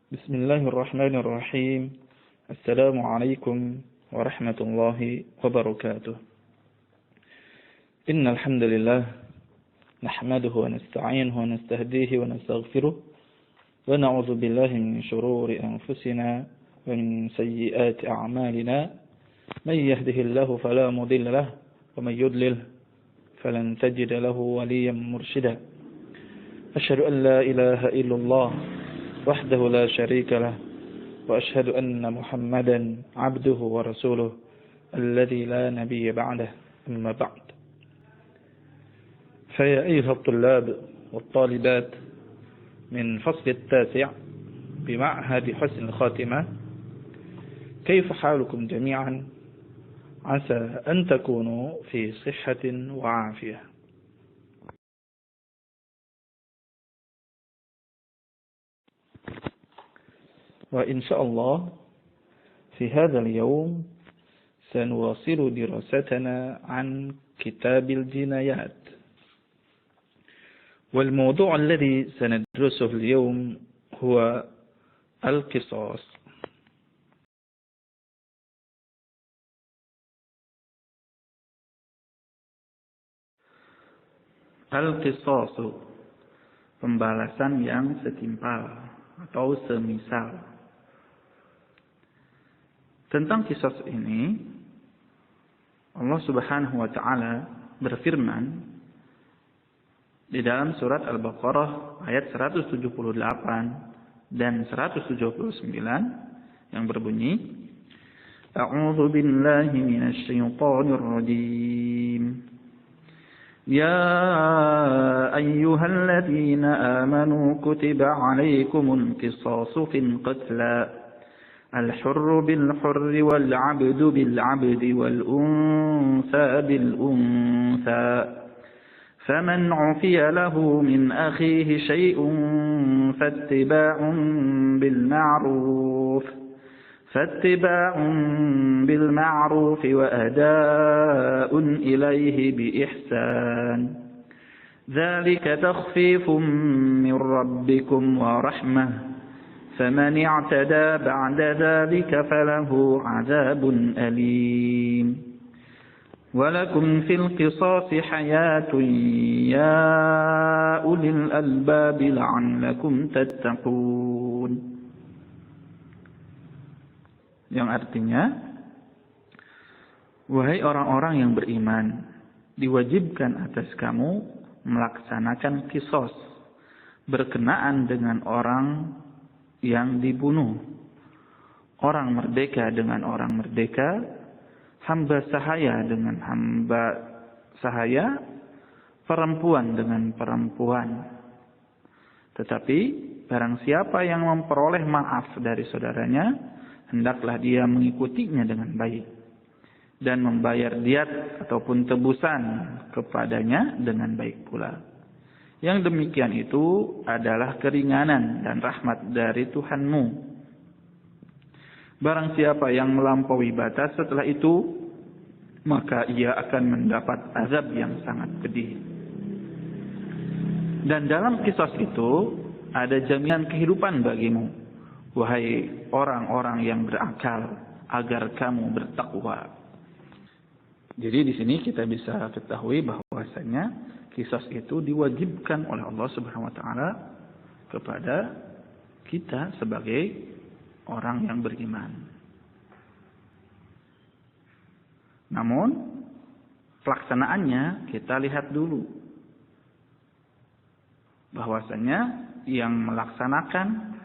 بسم الله الرحمن الرحيم. السلام عليكم ورحمة الله وبركاته. إن الحمد لله نحمده ونستعينه ونستهديه ونستغفره ونعوذ بالله من شرور أنفسنا ومن سيئات أعمالنا. من يهده الله فلا مضل له ومن يضلل فلن تجد له وليا مرشدا. أشهد أن لا إله إلا الله وحده لا شريك له وأشهد أن محمدا عبده ورسوله الذي لا نبي بعده. أما بعد، فيا أيها الطلاب والطالبات من فصل التاسع بمعهد حسن الخاتمة، كيف حالكم جميعا؟ عسى أن تكونوا في صحة وعافية. وإن شاء الله في هذا اليوم سنواصل دراستنا عن كتاب الجنايات، والموضوع الذي سندرسه اليوم هو القصاص. Al-qisas, pembalasan yang setimpal atau semisal. Tentang kisah ini, Allah Subhanahu wa taala berfirman di dalam surat Al-Baqarah ayat 178 dan 179 yang berbunyi, A'udzu billahi minasy syaithanir rajim. Ya ayyuhalladzina amanu kutiba 'alaikumul qisasu fil qatla الحر بالحر والعبد بالعبد والأنثى بالأنثى فمن عفي له من أخيه شيء فاتباع بالمعروف وأداء إليه بإحسان ذلك تخفيف من ربكم ورحمة فمن اعتدى بعد ذلك فله عذاب أليم ولكم في القصاص حياة يا أولي الألباب لعلكم تتقون. Yang artinya, wahai orang-orang yang beriman, diwajibkan atas kamu melaksanakan qisas berkenaan dengan orang yang dibunuh, orang merdeka dengan orang merdeka, hamba sahaya dengan hamba sahaya, perempuan dengan perempuan. Tetapi barang siapa yang memperoleh maaf dari saudaranya, hendaklah dia mengikutinya dengan baik dan membayar diat ataupun tebusan kepadanya dengan baik pula. Yang demikian itu adalah keringanan dan rahmat dari Tuhanmu. Barang siapa yang melampaui batas setelah itu, maka ia akan mendapat azab yang sangat pedih. Dan dalam kisah itu ada jaminan kehidupan bagimu, wahai orang-orang yang berakal, agar kamu bertakwa. Jadi di sini kita bisa ketahui bahwasanya qisas itu diwajibkan oleh Allah Subhanahu wa taala kepada kita sebagai orang yang beriman. Namun pelaksanaannya kita lihat dulu bahwasanya yang melaksanakan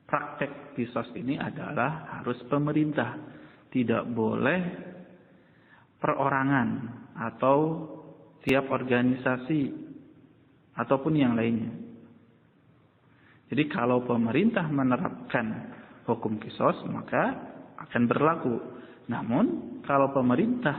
praktek qisas ini adalah harus pemerintah, tidak boleh perorangan atau tiap organisasi ataupun yang lainnya. Jadi kalau pemerintah menerapkan hukum qisas maka akan berlaku. Namun kalau pemerintah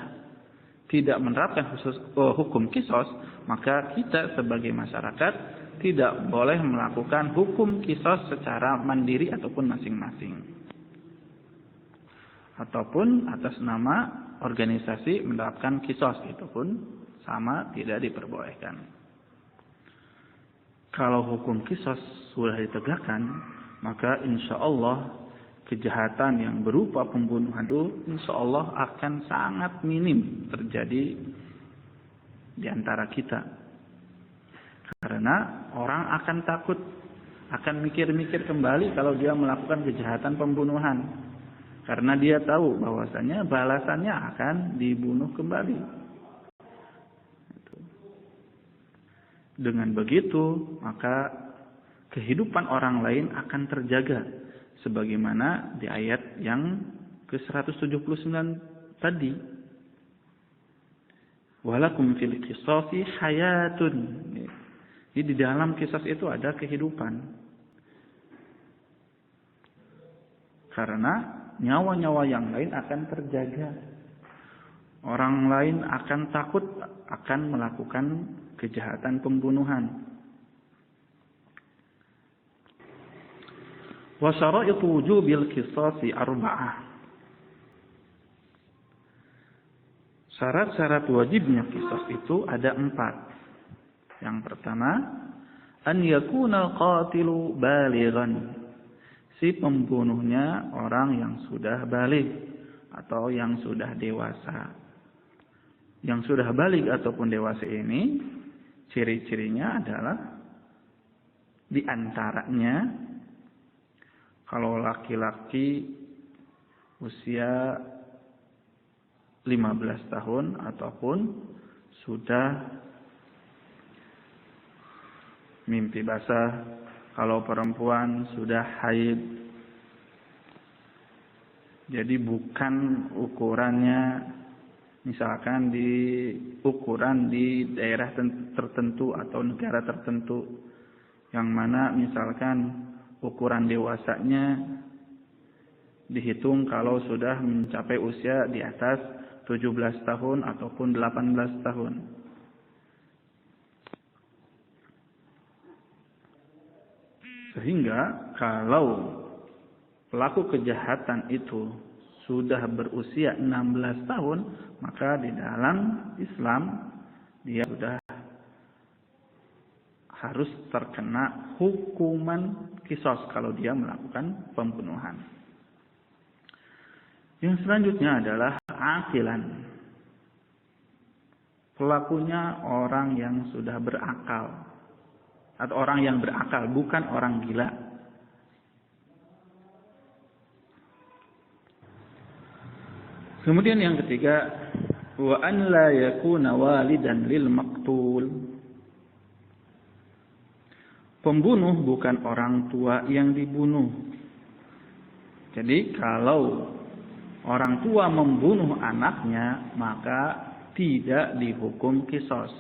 tidak menerapkan hukum qisas, maka kita sebagai masyarakat tidak boleh melakukan hukum qisas secara mandiri ataupun masing-masing. Ataupun atas nama organisasi menerapkan qisas, itu pun sama, tidak diperbolehkan. Kalau hukum qisas sudah ditegakkan, maka insya Allah kejahatan yang berupa pembunuhan itu insya Allah akan sangat minim terjadi di antara kita. Karena orang akan takut, akan mikir-mikir kembali kalau dia melakukan kejahatan pembunuhan. Karena dia tahu bahwasanya balasannya akan dibunuh kembali. Dengan begitu, maka kehidupan orang lain akan terjaga. Sebagaimana di ayat yang ke-179 tadi. Walakum fil qisasi hayatun. Jadi di dalam kisah itu ada kehidupan. Karena nyawa-nyawa yang lain akan terjaga. Orang lain akan takut akan melakukan kejahatan pembunuhan. Wa syara'itu wujubil qisasi arba'ah. Syarat-syarat wajibnya qisas itu ada 4. Yang pertama, an yakuna al-qatilu balighan. Si pembunuhnya orang yang sudah baligh atau yang sudah dewasa. Yang sudah baligh ataupun dewasa ini ciri-cirinya adalah di antaranya kalau laki-laki usia 15 tahun ataupun sudah mimpi basah, kalau perempuan sudah haid. Jadi bukan ukurannya misalkan di ukuran di daerah tertentu atau negara tertentu yang mana misalkan ukuran dewasanya dihitung kalau sudah mencapai usia di atas 17 tahun ataupun 18 tahun. Sehingga kalau pelaku kejahatan itu sudah berusia 16 tahun, maka di dalam Islam dia sudah harus terkena hukuman qisas kalau dia melakukan pembunuhan. Yang selanjutnya adalah aqilan. Pelakunya orang yang sudah berakal atau orang yang berakal, bukan orang gila. Kemudian yang ketiga, wa an la yakuna walidan lil maqtul. Pembunuh bukan orang tua yang dibunuh. Jadi kalau orang tua membunuh anaknya, maka tidak dihukum qisas.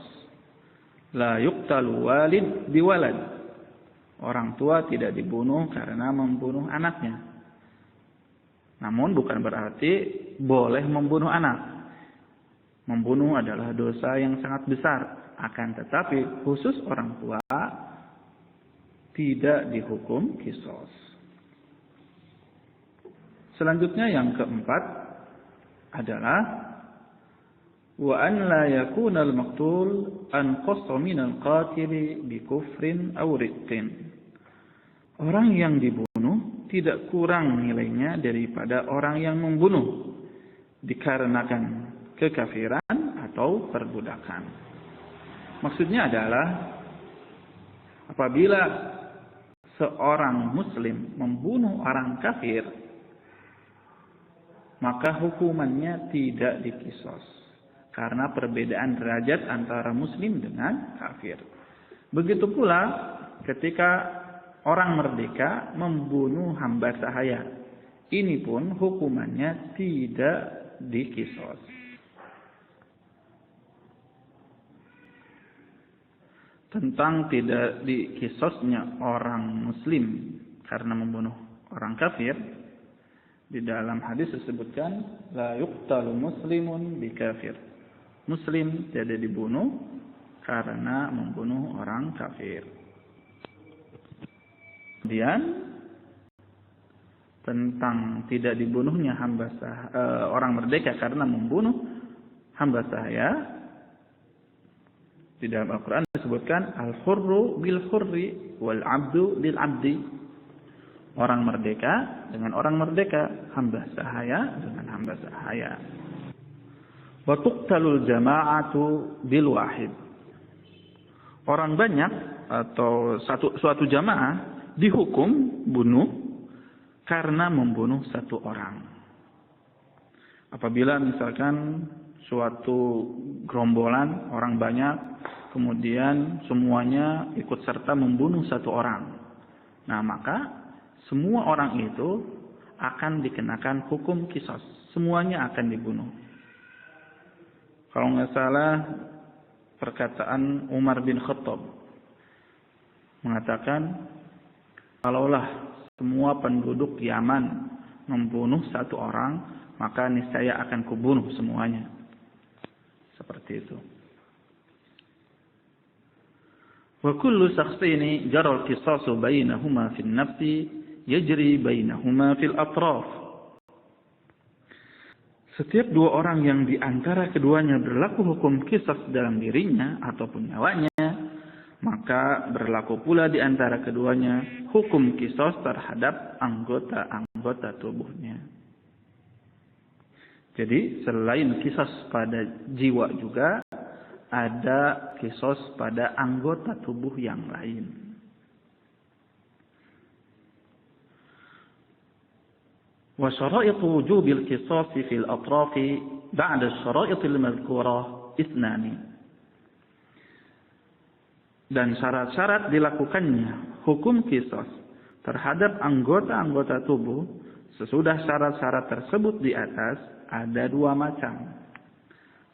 La yuqtalu walid biwalad. Orang tua tidak dibunuh karena membunuh anaknya. Namun bukan berarti boleh membunuh anak. Membunuh adalah dosa yang sangat besar. Akan tetapi khusus orang tua tidak dihukum qisas. Selanjutnya yang keempat adalah wa an la yakuna al-maqtul anqasa min al-qatil bi kufrin aw riqqin. Orang yang dibunuh tidak kurang nilainya daripada orang yang membunuh dikarenakan kekafiran atau perbudakan. Maksudnya adalah apabila seorang muslim membunuh orang kafir, maka hukumannya tidak diqisas karena perbedaan derajat antara muslim dengan kafir. Begitu pula ketika orang merdeka membunuh hamba sahaya, ini pun hukumannya tidak diqisas. Tentang tidak diqisasnya orang muslim karena membunuh orang kafir, di dalam hadis disebutkan la yuqtalu muslimun bi kafir. Muslim tidak dibunuh karena membunuh orang kafir. Kemudian tentang tidak dibunuhnya orang merdeka karena membunuh hamba sahaya, di dalam Al-Quran disebutkan al-hurru bil hurri wal abdu bil abdi. Orang merdeka dengan orang merdeka, hamba sahaya dengan hamba sahaya. Wa tuqtalul jama'atu bil wahid. Orang banyak atau suatu jamaah dihukum bunuh karena membunuh satu orang. Apabila misalkan suatu gerombolan orang banyak kemudian semuanya ikut serta membunuh satu orang. Nah, maka semua orang itu akan dikenakan hukum qisas. Semuanya akan dibunuh. Kalau nggak salah perkataan Umar bin Khattab mengatakan, kalaulah semua penduduk Yaman membunuh satu orang, maka niscaya akan kubunuh semuanya. Seperti itu. Wa kullu shakhsaini jara al-qisasu bainahuma fi an-nafsi yajri bainahuma fil atraf. Setiap dua orang yang di antara keduanya berlaku hukum qisas dalam dirinya ataupun nyawanya, maka berlaku pula di antara keduanya hukum qisas terhadap anggota-anggota tubuhnya. Jadi selain qisas pada jiwa juga ada qisas pada anggota tubuh yang lain. Wa syara'itu wujubil qisasi fil atrafi ba'da syara'itil madhkurah ithnani. Dan syarat-syarat dilakukannya hukum qisas terhadap anggota-anggota tubuh sesudah syarat-syarat tersebut di atas ada dua macam.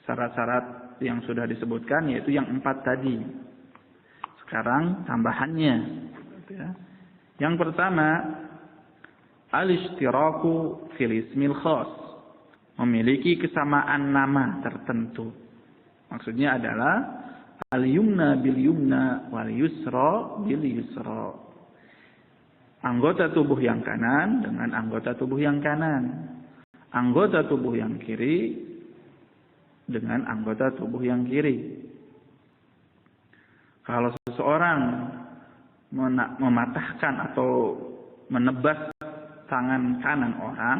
Syarat-syarat yang sudah disebutkan yaitu yang 4 tadi. Sekarang tambahannya. Yang pertama, al-ishtiraku fil ismil khas, memiliki kesamaan nama tertentu. Maksudnya adalah al-yumna bil yumna wal yusra bil yusra. Anggota tubuh yang kanan dengan anggota tubuh yang kanan. Anggota tubuh yang kiri dengan anggota tubuh yang kiri. Kalau seseorang mematahkan atau menebas tangan kanan orang,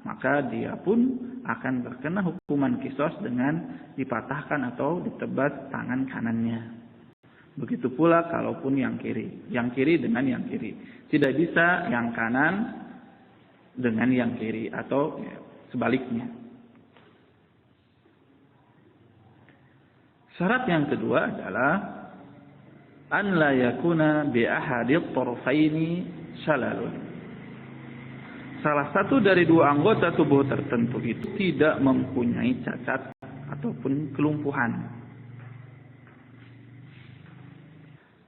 maka dia pun akan terkena hukuman qisas dengan dipatahkan atau ditebas tangan kanannya. Begitu pula kalaupun yang kiri dengan yang kiri. Tidak bisa yang kanan dengan yang kiri atau sebaliknya. Syarat yang kedua adalah an la yakuna bi ahadit tarfaini shalalun. Salah satu dari dua anggota tubuh tertentu itu tidak mempunyai cacat ataupun kelumpuhan.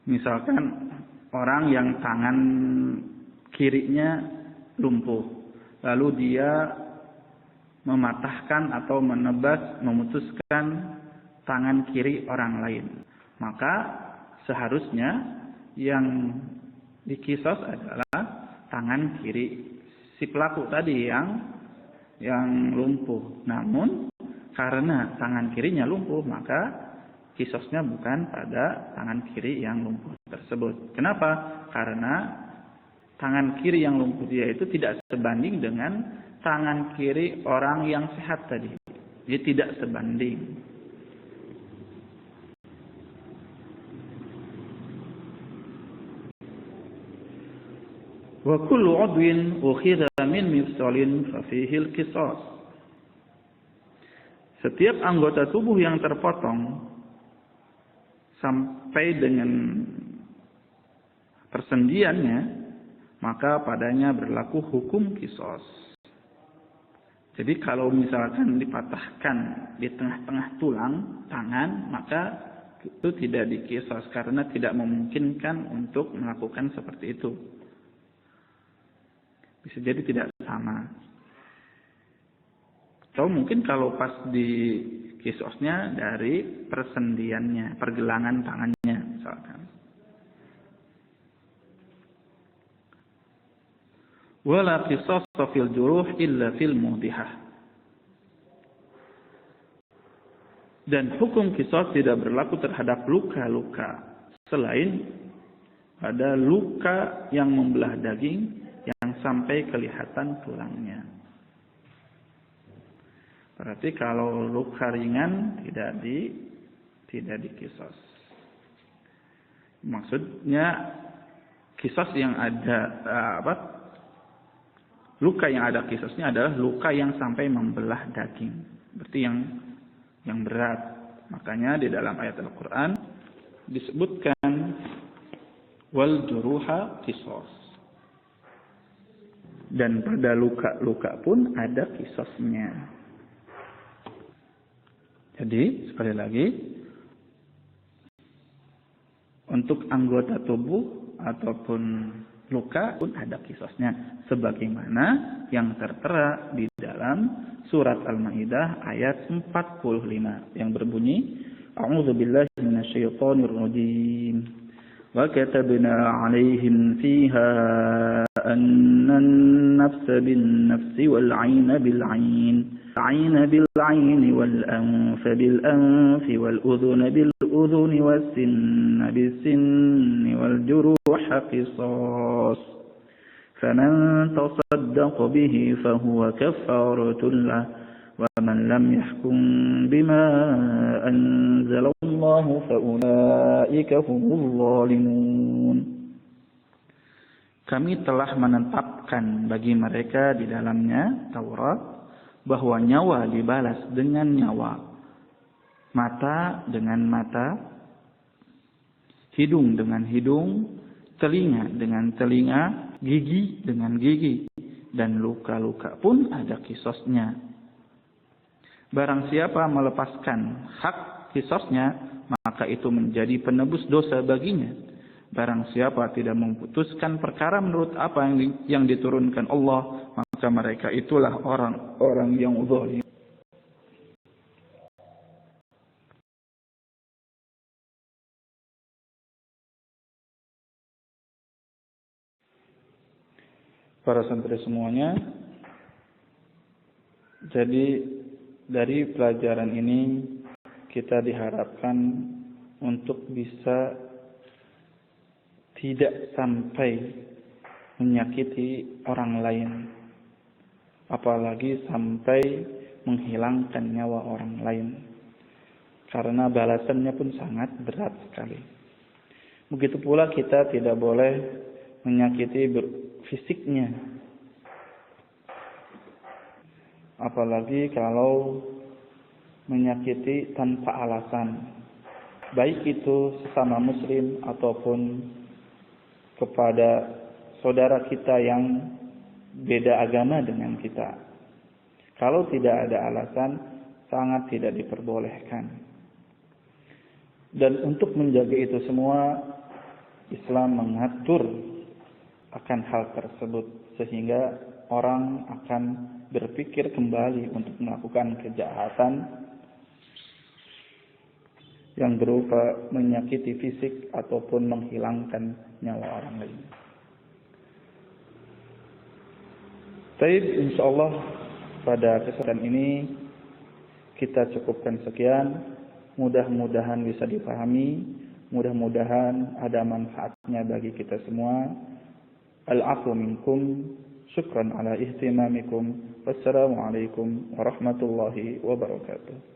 Misalkan orang yang tangan kirinya lumpuh, lalu dia mematahkan atau menebas, memutuskan tangan kiri orang lain. Maka seharusnya yang dikisas adalah tangan kiri si pelaku tadi yang lumpuh. Namun karena tangan kirinya lumpuh, maka kisosnya bukan pada tangan kiri yang lumpuh tersebut. Kenapa? Karena tangan kiri yang lumpuh dia itu tidak sebanding dengan tangan kiri orang yang sehat tadi. Dia tidak sebanding. Wa kullu 'udwin ukhidha min mifsalin fa fihi al-qisas. Setiap anggota tubuh yang terpotong sampai dengan persendiannya, maka padanya berlaku hukum qisas. Jadi kalau misalkan dipatahkan di tengah-tengah tulang tangan, maka itu tidak diqisas karena tidak memungkinkan untuk melakukan seperti itu. Bisa jadi tidak sama. Atau mungkin kalau pas di qisasnya dari persendiannya, pergelangan tangannya misalkan. Wala qisas fil juruh illa fil mudihah. Dan hukum qisas tidak berlaku terhadap luka-luka selain pada luka yang membelah daging yang sampai kelihatan tulangnya. Berarti kalau luka ringan tidak dikisos. Maksudnya kisos yang ada luka yang ada kisosnya adalah luka yang sampai membelah daging. Berarti yang berat. Makanya di dalam ayat Al-Qur'an disebutkan wal juruha kisos. Dan pada luka-luka pun ada kisosnya. Jadi sekali lagi, untuk anggota tubuh ataupun luka pun ada kisosnya, sebagaimana yang tertera di dalam surat Al-Maidah ayat 45 yang berbunyi, A'udzubillahi minasyaitonirrajim. Wa katabna 'alaihim fiha annan nafsa bin nafsi wal 'ayna bil 'ain. العين بالعين والأنف بالأنف والأذن بالأذن والسن بالسن والجروح قصاص فمن تصدق به فهو كفارة له ومن لم يحكم بما أنزل الله فأولئك هم الظالمون. Kami telah menetapkan bagi mereka di dalamnya Taurat bahwa nyawa dibalas dengan nyawa, mata dengan mata, hidung dengan hidung, telinga dengan telinga, gigi dengan gigi, dan luka-luka pun ada kisosnya. Barang siapa melepaskan hak kisosnya, maka itu menjadi penebus dosa baginya. Barang siapa tidak memutuskan perkara menurut apa yang diturunkan Allah, maka mereka itulah orang-orang yang zalim. Para santri semuanya, jadi dari pelajaran ini kita diharapkan untuk bisa tidak sampai menyakiti orang lain, apalagi sampai menghilangkan nyawa orang lain, karena balasannya pun sangat berat sekali. Begitu pula kita tidak boleh menyakiti fisiknya, apalagi kalau menyakiti tanpa alasan, baik itu sesama muslim ataupun kepada saudara kita yang beda agama dengan kita. Kalau tidak ada alasan, sangat tidak diperbolehkan. Dan untuk menjaga itu semua, Islam mengatur akan hal tersebut, sehingga orang akan berpikir kembali untuk melakukan kejahatan yang berupa menyakiti fisik ataupun menghilangkan nyawa orang lain. Baik, insyaallah pada kesempatan ini kita cukupkan sekian. Mudah-mudahan bisa dipahami, mudah-mudahan ada manfaatnya bagi kita semua. Al-'afwu minkum, syukran ala ihtimamikum. Wassalamualaikum warahmatullahi wabarakatuh.